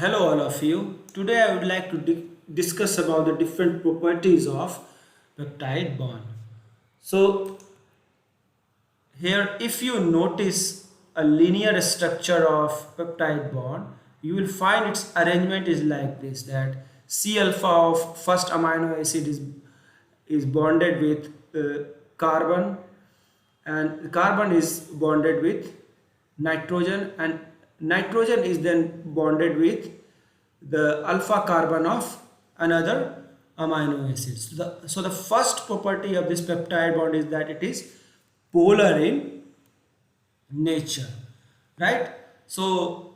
Hello all of you. Today I would like to discuss about the different properties of peptide bond. So here if you notice a linear structure of peptide bond, you will find its arrangement is like this, that C alpha of first amino acid is bonded with carbon, and carbon is bonded with nitrogen, and nitrogen is then bonded with the alpha carbon of another amino acid. So the first property of this peptide bond is that it is polar in nature, right? So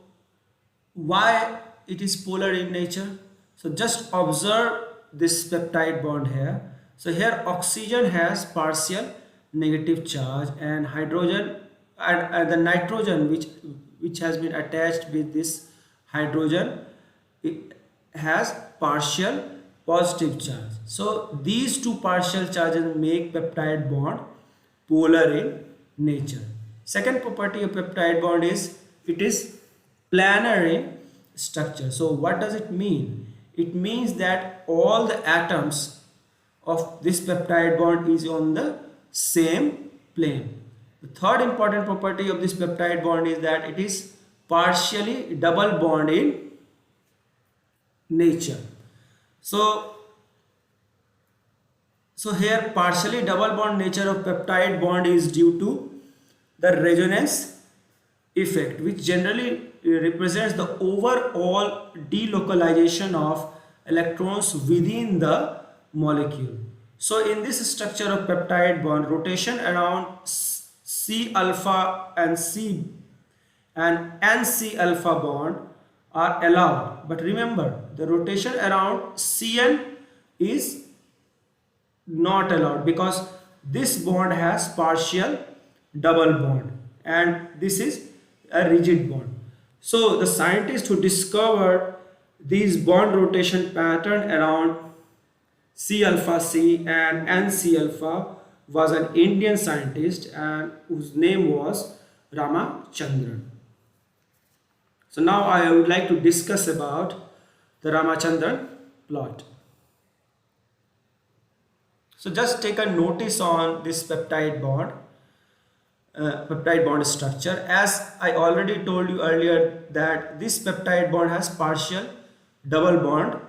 why it is polar in nature? So just observe this peptide bond here. So here oxygen has partial negative charge, and hydrogen and the nitrogen which has been attached with this hydrogen, it has partial positive charge. So these two partial charges make peptide bond polar in nature. Second property of peptide bond is it is planar in structure. So what does it mean? It means that all the atoms of this peptide bond is on the same plane. The third important property of this peptide bond is that it is partially double bond in nature. So, so here partially double bond nature of peptide bond is due to the resonance effect, which generally represents the overall delocalization of electrons within the molecule. So in this structure of peptide bond, rotation around C alpha and NC alpha bond are allowed, but remember the rotation around Cn is not allowed because this bond has partial double bond and this is a rigid bond. So the scientist who discovered these bond rotation pattern around C alpha C and NC alpha was an Indian scientist and whose name was Ramachandran. So now I would like to discuss about the Ramachandran plot. So just take a notice on this peptide bond structure. As I already told you earlier that this peptide bond has partial double bond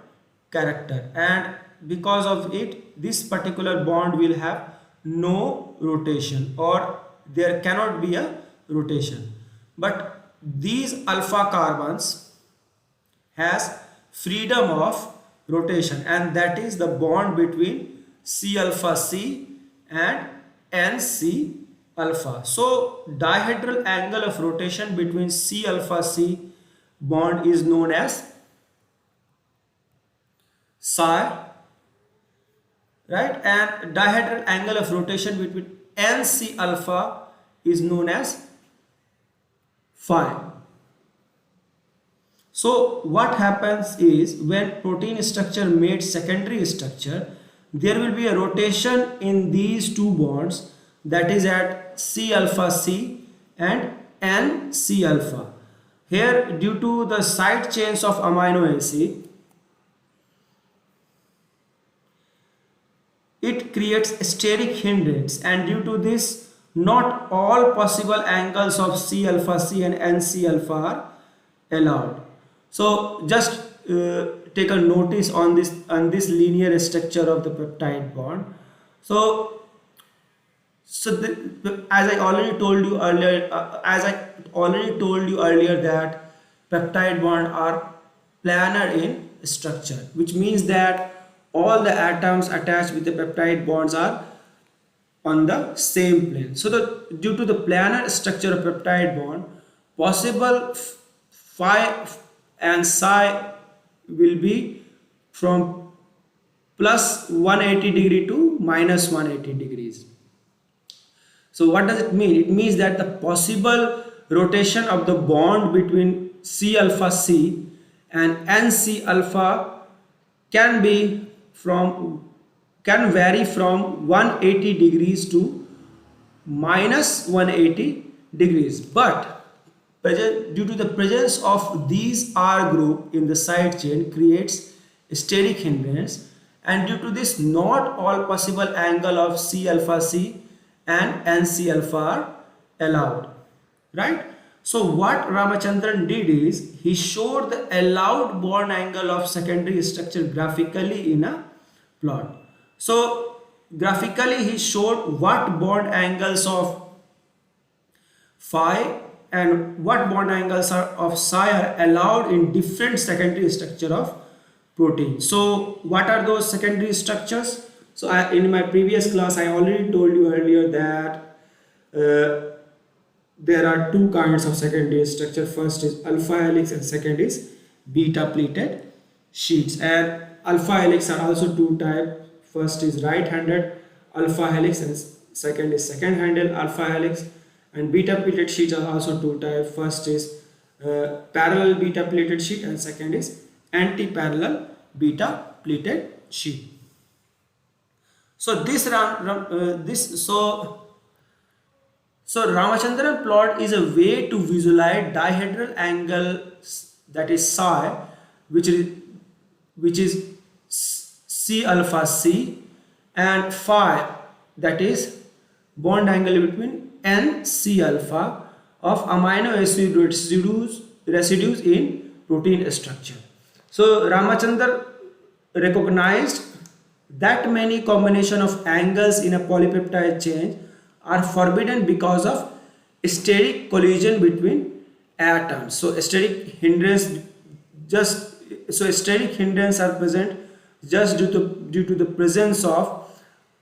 character, and because of it this particular bond will have no rotation, or there cannot be a rotation. But these alpha carbons has freedom of rotation, and that is the bond between C alpha C and NC alpha. So dihedral angle of rotation between C alpha C bond is known as psi, right? And dihedral angle of rotation between NC alpha is known as phi. So what happens is when protein structure meets secondary structure, there will be a rotation in these two bonds, that is at C alpha C and NC alpha. Here due to the side chains of amino acid, it creates steric hindrance, and due to this not all possible angles of C alpha C and NC alpha are allowed. So just take a notice on this linear structure of the peptide bond. As I already told you earlier, that peptide bond are planar in structure, which means that all the atoms attached with the peptide bonds are on the same plane. So due to the planar structure of peptide bond, possible phi and psi will be from plus 180 degree to minus 180 degrees. So what does it mean? It means that the possible rotation of the bond between C alpha C and NC alpha can vary from 180 degrees to minus 180 degrees. But due to the presence of these R group in the side chain creates steric hindrance, and due to this not all possible angle of C alpha C and NC alpha are allowed, right? So what Ramachandran did is he showed the allowed bond angle of secondary structure graphically in a plot. So graphically he showed what bond angles of phi and what bond angles are of psi are allowed in different secondary structure of protein. So what are those secondary structures? So in my previous class I already told you earlier that there are two kinds of secondary structure. First is alpha helix and second is beta pleated sheets. And alpha helix are also two types. First is right handed alpha helix and second is second handed alpha helix. And beta pleated sheets are also two types. First is parallel beta pleated sheet and second is anti-parallel beta pleated sheet. So so Ramachandran plot is a way to visualize dihedral angle, that is psi, which is C alpha C, and phi, that is bond angle between N C alpha of amino acid residues in protein structure. So Ramachandran recognized that many combination of angles in a polypeptide chain are forbidden because of steric collision between atoms. So steric hindrance are present just due to the presence of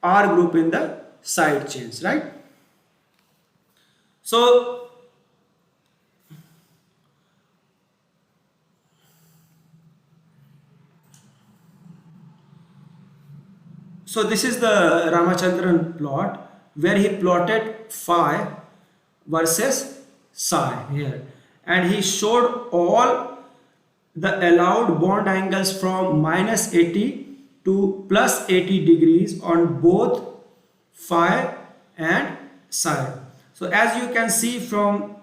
R group in the side chains, right? So this is the Ramachandran plot where he plotted phi versus psi here, and he showed all the allowed bond angles from minus 80 to plus 80 degrees on both phi and psi. So as you can see from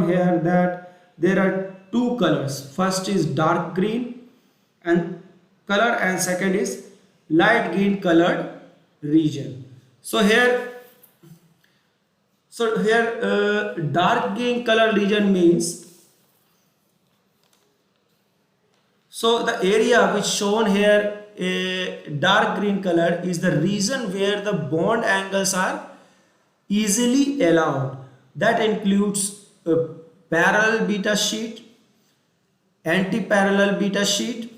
here that there are two colors. First is dark green and color, and second is light green colored region. So here dark green color region means, so the area which shown here a dark green color is the region where the bond angles are easily allowed. That includes a parallel beta sheet, anti-parallel beta sheet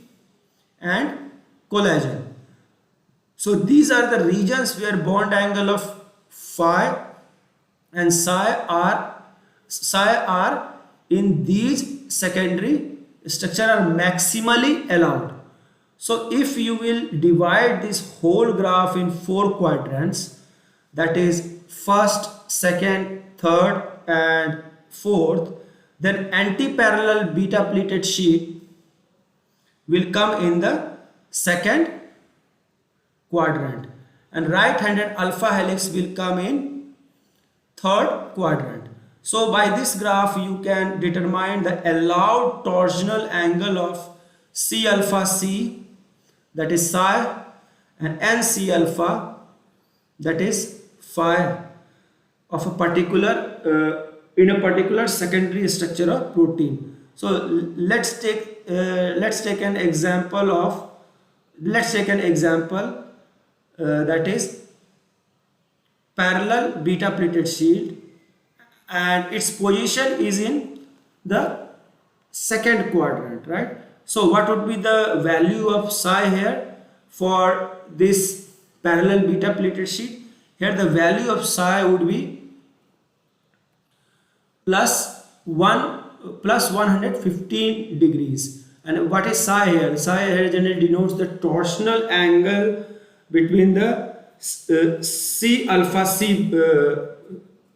and collagen. So these are the regions where bond angle of phi and psi are in these secondary structure are maximally allowed. So if you will divide this whole graph in 4 quadrants, that is first, second, third and fourth, then anti-parallel beta pleated sheet will come in the second quadrant and right-handed alpha helix will come in third quadrant. So by this graph you can determine the allowed torsional angle of C alpha C, that is psi, and NC alpha, that is phi, of a particular in a particular secondary structure of protein. So let's take an example that is parallel beta pleated sheet, and its position is in the second quadrant, right? So what would be the value of psi here for this parallel beta pleated sheet? Here the value of psi would be plus 115 degrees. And what is psi here? Psi here generally denotes the torsional angle between the C alpha C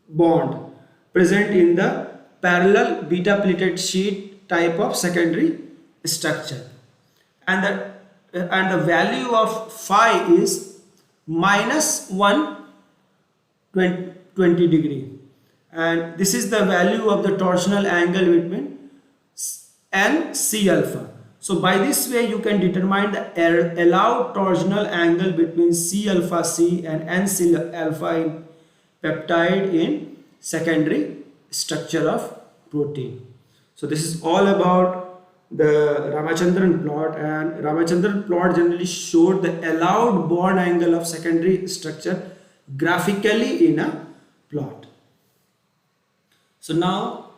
bond present in the parallel beta pleated sheet type of secondary structure, and the value of phi is minus 120 degree, and this is the value of the torsional angle between and C alpha. So by this way you can determine the allowed torsional angle between C alpha C and N C alpha in peptide in secondary structure of protein. So this is all about the Ramachandran plot, and Ramachandran plot generally showed the allowed bond angle of secondary structure graphically in a plot. So now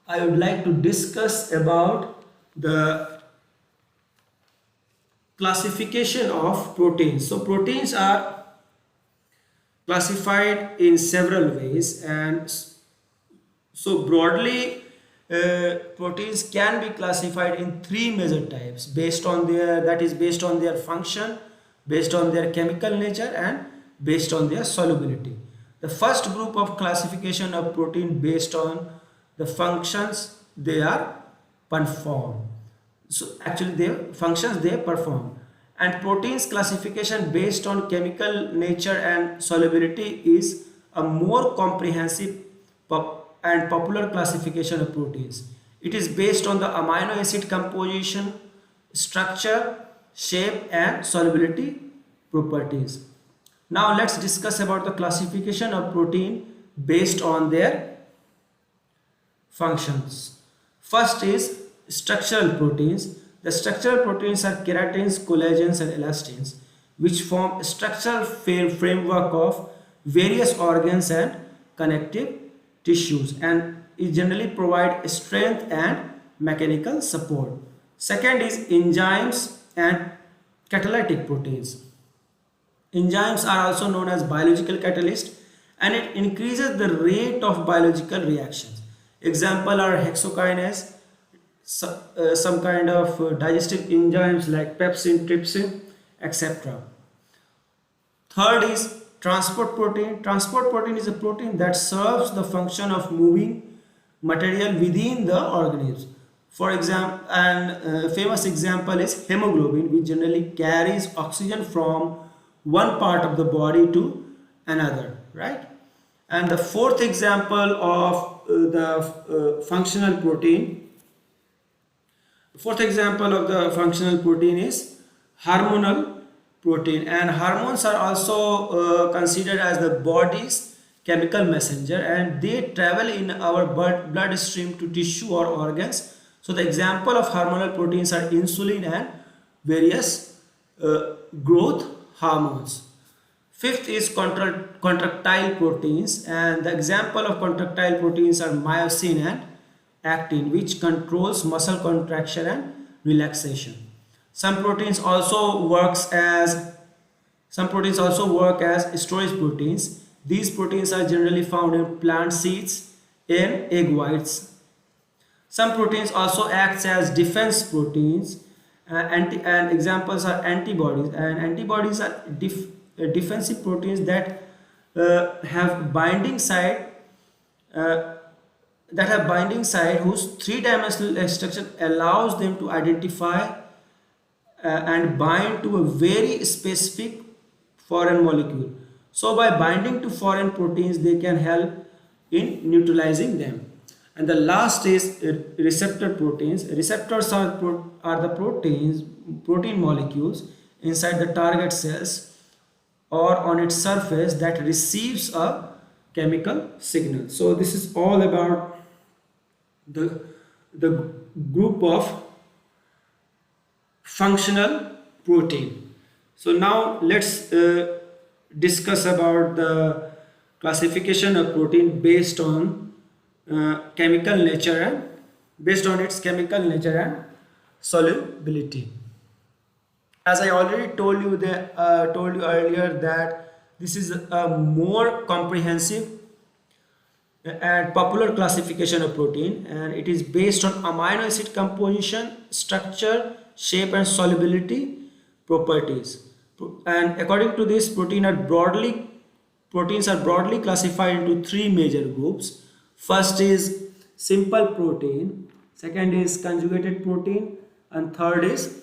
I would like to discuss about the classification of proteins. So proteins are classified in several ways, and so broadly proteins can be classified in three major types based on their function, based on their chemical nature, and based on their solubility. The first group of classification of protein based on the functions they are perform. So actually their functions they perform, and proteins classification based on chemical nature and solubility is a more comprehensive and popular classification of proteins. It is based on the amino acid composition, structure, shape, and solubility properties. Now let's discuss about the classification of protein based on their functions. First is structural proteins. The structural proteins are keratins, collagens, and elastins, which form a structural framework of various organs and connective tissues, and it generally provide strength and mechanical support. Second is enzymes and catalytic proteins. Enzymes are also known as biological catalyst, and it increases the rate of biological reactions. Example are hexokinase, some kind of digestive enzymes like pepsin, trypsin, etc. Third is transport protein. Transport protein is a protein that serves the function of moving material within the organism. For example, and famous example is hemoglobin, which generally carries oxygen from one part of the body to another, right? And the fourth example of functional protein, fourth example of the functional protein is hormonal protein, and hormones are also considered as the body's chemical messenger, and they travel in our blood stream to tissue or organs. So the example of hormonal proteins are insulin and various growth hormones. Fifth is contractile proteins, and the example of contractile proteins are myosin and actin, which controls muscle contraction and relaxation. Some proteins also work as storage proteins. These proteins are generally found in plant seeds and egg whites. Some proteins also act as defense proteins, and examples are antibodies. And antibodies are defensive proteins that have binding site whose three-dimensional structure allows them to identify and bind to a very specific foreign molecule. So by binding to foreign proteins, they can help in neutralizing them. And the last is receptor proteins. Receptors are the protein molecules inside the target cells or on its surface that receives a chemical signal. So this is all about the group of functional protein. So now let's discuss about the classification of protein based on chemical nature and based on its chemical nature and solubility. As I already told you earlier that this is a more comprehensive and popular classification of protein, and it is based on amino acid composition, structure, shape, and solubility properties. And according to this, proteins are broadly classified into three major groups. First is simple protein, second is conjugated protein, and third is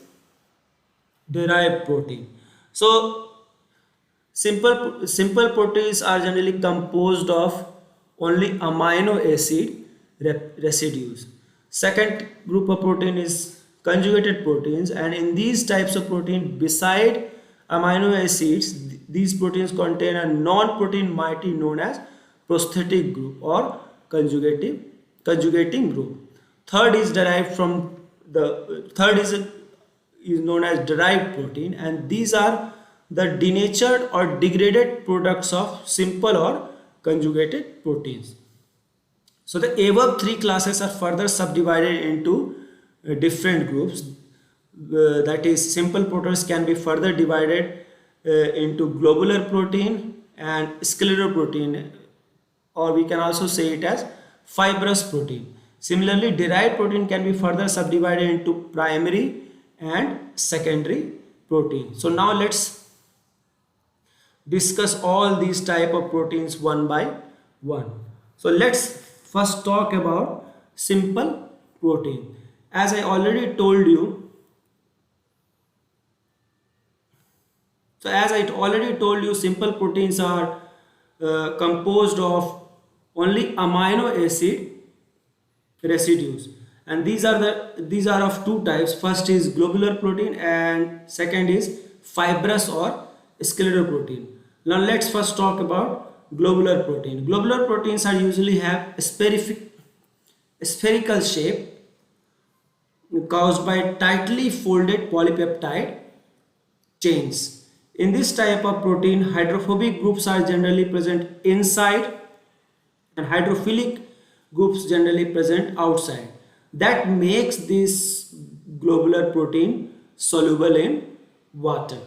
derived protein. So simple proteins are generally composed of only amino acid residues. Second group of protein is conjugated proteins, and in these types of protein, beside amino acids, these proteins contain a non-protein moiety known as prosthetic group or conjugating group. Third is derived from the third is known as derived protein, and these are the denatured or degraded products of simple or conjugated proteins. So the above three classes are further subdivided into different groups. That is, simple proteins can be further divided into globular protein and scleroprotein, or we can also say it as fibrous protein. Similarly, derived protein can be further subdivided into primary and secondary protein. So now let's discuss all these type of proteins one by one. So let's first talk about simple protein. As I already told you, simple proteins are composed of only amino acid residues, and these are of two types. First is globular protein and second is fibrous or scleroprotein. Now let's first talk about globular protein. Globular proteins are usually have a spherical shape caused by tightly folded polypeptide chains. In this type of protein, hydrophobic groups are generally present inside and hydrophilic groups generally present outside. That makes this globular protein soluble in water.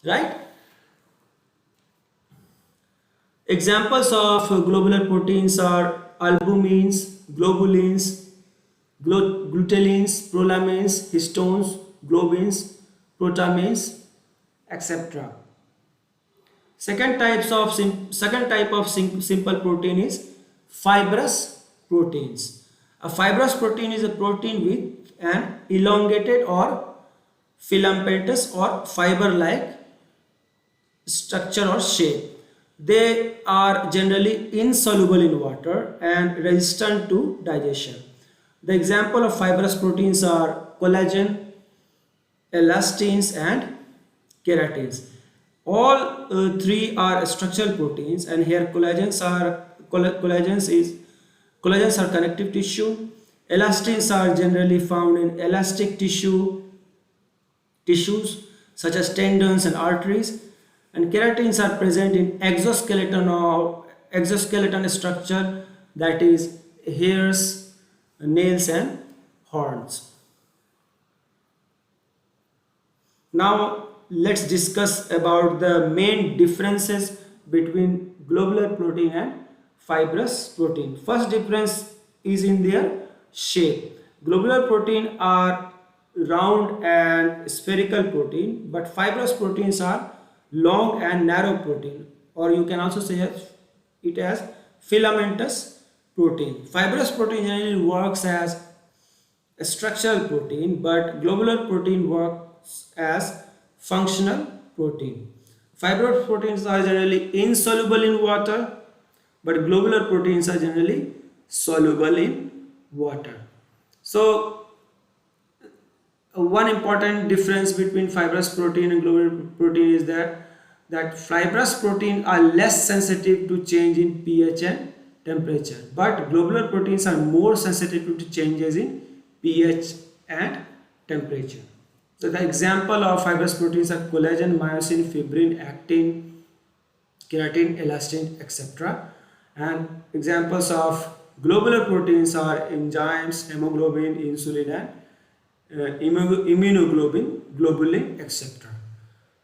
Right? Examples of globular proteins are albumins, globulins, gluteins, prolamins, histones, globins, protamins, etc. Second type of simple protein is fibrous proteins. A fibrous protein is a protein with an elongated or filamentous or fiber-like structure or shape. They are generally insoluble in water and resistant to digestion. The example of fibrous proteins are collagen, elastins and keratins. All three are structural proteins, and here collagens are connective tissue. Elastins are generally found in elastic tissues such as tendons and arteries, and keratins are present in exoskeleton structure, that is hairs, nails and horns. Now let's discuss about the main differences between globular protein and fibrous protein. First difference is in their shape. Globular protein are round and spherical protein, but fibrous proteins are long and narrow protein, or you can also say it as filamentous protein. Fibrous protein generally works as a structural protein, but globular protein works as functional protein. Fibrous proteins are generally insoluble in water, but globular proteins are generally soluble in water. So one important difference between fibrous protein and globular protein is that fibrous protein are less sensitive to change in pH and temperature, but globular proteins are more sensitive to changes in pH and temperature. So the example of fibrous proteins are collagen, myosin, fibrin, actin, keratin, elastin, etc. And examples of globular proteins are enzymes, hemoglobin, insulin and immunoglobulin, globulin, etc.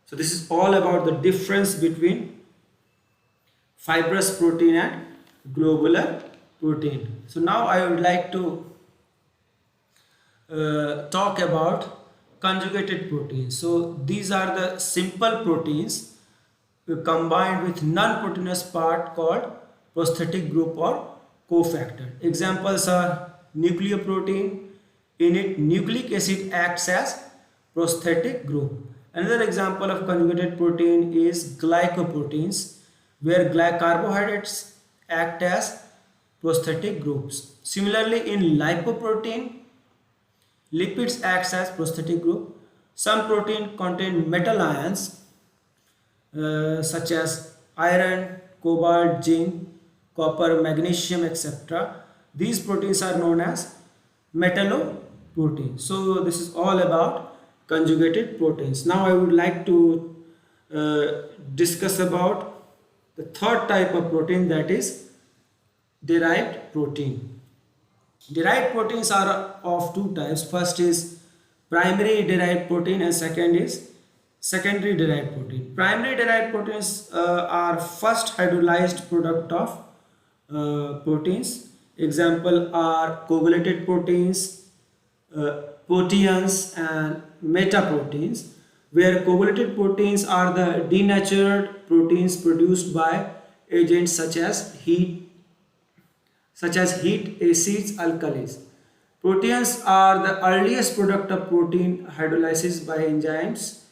So this is all about the difference between fibrous protein and globular protein. So now I would like to talk about conjugated proteins. So these are the simple proteins combined with non-proteinous part called prosthetic group or cofactor. Examples are nucleoprotein. In it, nucleic acid acts as prosthetic group. Another example of conjugated protein is glycoproteins. where carbohydrates act as prosthetic groups. Similarly, in lipoprotein, lipids acts as prosthetic group. Some protein contain metal ions such as iron, cobalt, zinc, copper, magnesium, etc. These proteins are known as metalloproteins. So this is all about conjugated proteins. Now I would like to discuss about the third type of protein, that is derived protein. Derived proteins are of two types. First is primary derived protein and second is secondary derived protein. Primary derived proteins are first hydrolyzed product of proteins. Example are coagulated proteins, proteins and metaproteins, where coagulated proteins are the denatured proteins produced by agents such as heat, acids, alkalis. Proteins are the earliest product of protein hydrolysis by enzymes,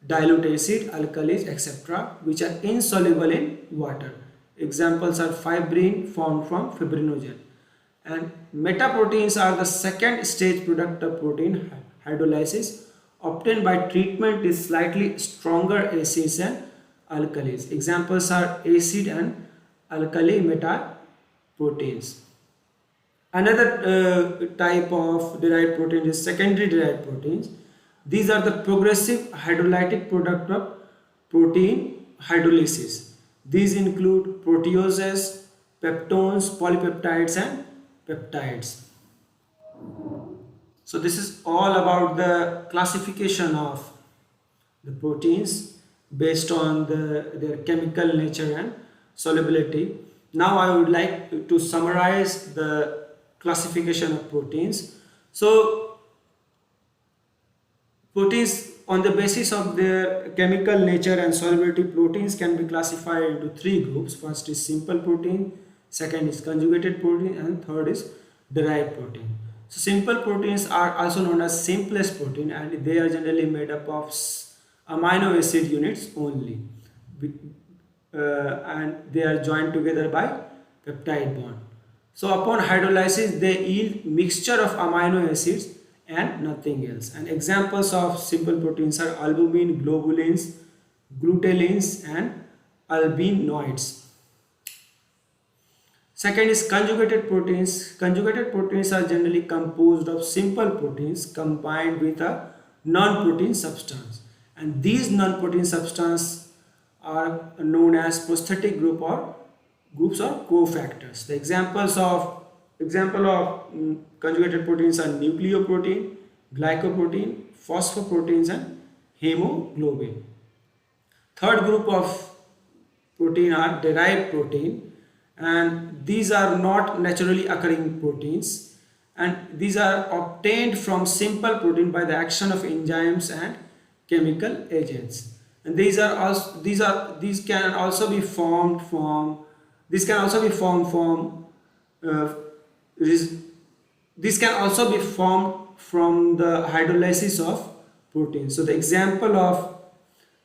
dilute acid, alkalis, etc., which are insoluble in water. Examples are fibrin formed from fibrinogen. And metaproteins are the second stage product of protein hydrolysis obtained by treatment with slightly stronger acids and alkalis. Examples are acid and alkali metaproteins. Another type of derived protein is secondary derived proteins. These are the progressive hydrolytic product of protein hydrolysis. These include proteases, peptones, polypeptides and peptides. So this is all about the classification of the proteins based on their chemical nature and solubility. Now I would like to summarize the classification of proteins. So proteins, on the basis of their chemical nature and solubility, proteins can be classified into three groups. First is simple protein, second is conjugated protein, and third is derived protein. So simple proteins are also known as simplest protein, and they are generally made up of amino acid units only, and they are joined together by peptide bond. So upon hydrolysis, they yield mixture of amino acids and nothing else. And examples of simple proteins are albumin, globulins, glutenins and albinoids. Second is conjugated proteins. Conjugated proteins are generally composed of simple proteins combined with a non-protein substance. And these non-protein substances are known as prosthetic groups or cofactors. The example of conjugated proteins are nucleoprotein, glycoprotein, phosphoproteins and hemoglobin. Third group of protein are derived protein, and these are not naturally occurring proteins, and these are obtained from simple protein by the action of enzymes and chemical agents. And these can also be formed from these can also be formed from the hydrolysis of proteins. So the example of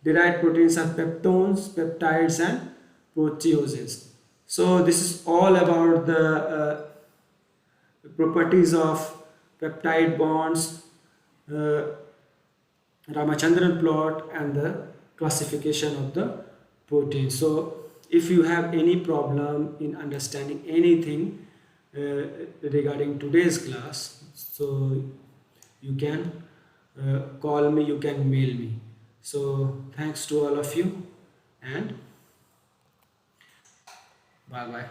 derived proteins are peptones, peptides and proteases. So this is all about the properties of peptide bonds, Ramachandran plot and the classification of the protein. So if you have any problem in understanding anything regarding today's class, so you can call me, you can mail me. So thanks to all of you and bye bye.